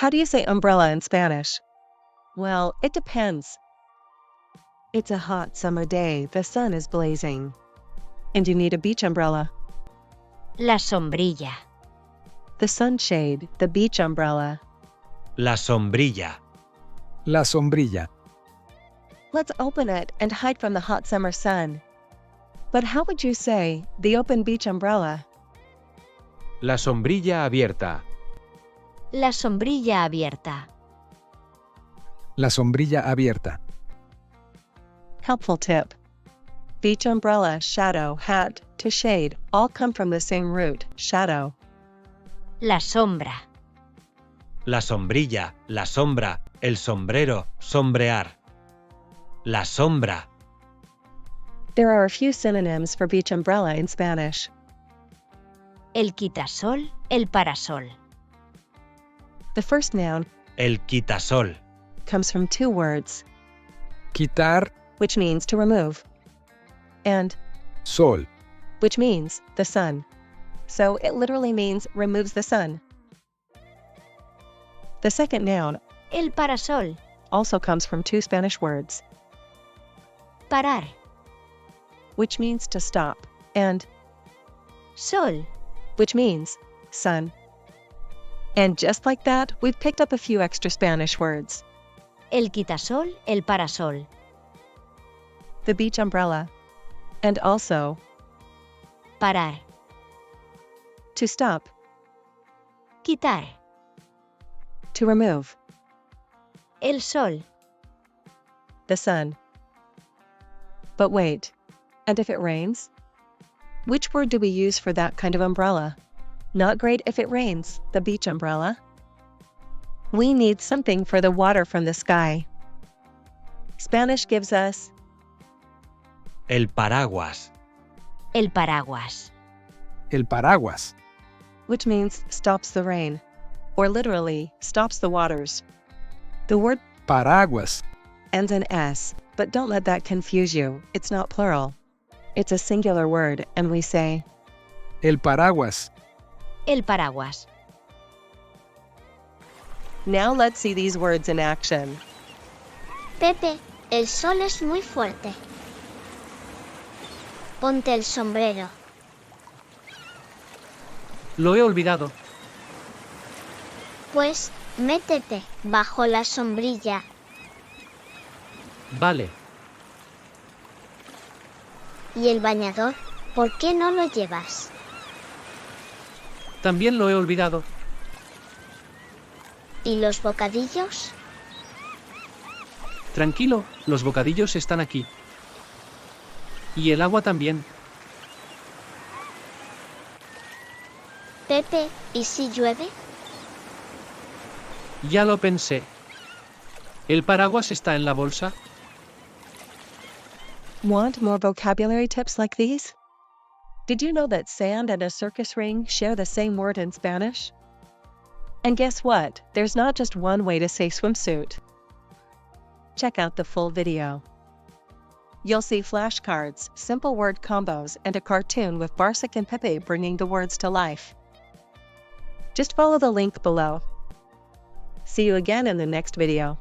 How do you say umbrella in Spanish? Well, it depends. It's a hot summer day, the sun is blazing. And you need a beach umbrella. La sombrilla. The sunshade, the beach umbrella. La sombrilla. La sombrilla. Let's open it and hide from the hot summer sun. But how would you say the open beach umbrella? La sombrilla abierta. La sombrilla abierta. La sombrilla abierta. Helpful tip. Beach umbrella, shadow, hat, to shade, all come from the same root, shadow. La sombra. La sombrilla, la sombra, el sombrero, sombrear. La sombra. There are a few synonyms for beach umbrella in Spanish. El quitasol, el parasol. The first noun El quitasol. comes from two words, Quitar, which means to remove, and sol. which means the sun. So it literally means removes the sun. The second noun El parasol. also comes from two Spanish words, Parar. which means to stop, and Sol. which means sun. And just like that, we've picked up a few extra Spanish words. El quitasol, el parasol. The beach umbrella, and also Parar. to stop, Quitar. to remove, El sol. the sun. But wait, and if it rains? Which word do we use for that kind of umbrella? Not great if it rains, the beach umbrella. We need something for the water from the sky. Spanish gives us El paraguas. El paraguas. El paraguas. which means stops the rain, or literally, stops the waters. The word Paraguas. ends in S, but don't let that confuse you, it's not plural. It's a singular word, and we say, El paraguas. El paraguas. now let's see these words in action. Pepe, el sol es muy fuerte. Ponte el sombrero. Lo he olvidado. Pues, métete bajo la sombrilla. Vale. ¿Y el bañador? ¿Por qué no lo llevas? También lo he olvidado. ¿Y los bocadillos? Tranquilo, los bocadillos están aquí. Y el agua también. Pepe, ¿y si llueve? Ya lo pensé. ¿El paraguas está en la bolsa? Want more vocabulary tips like these? Did you know that sand and a circus ring share the same word in Spanish? And guess what? There's not just one way to say swimsuit. Check out the full video. You'll see flashcards, simple word combos, and a cartoon with Barsik and Pepe bringing the words to life. Just follow the link below. See you again in the next video.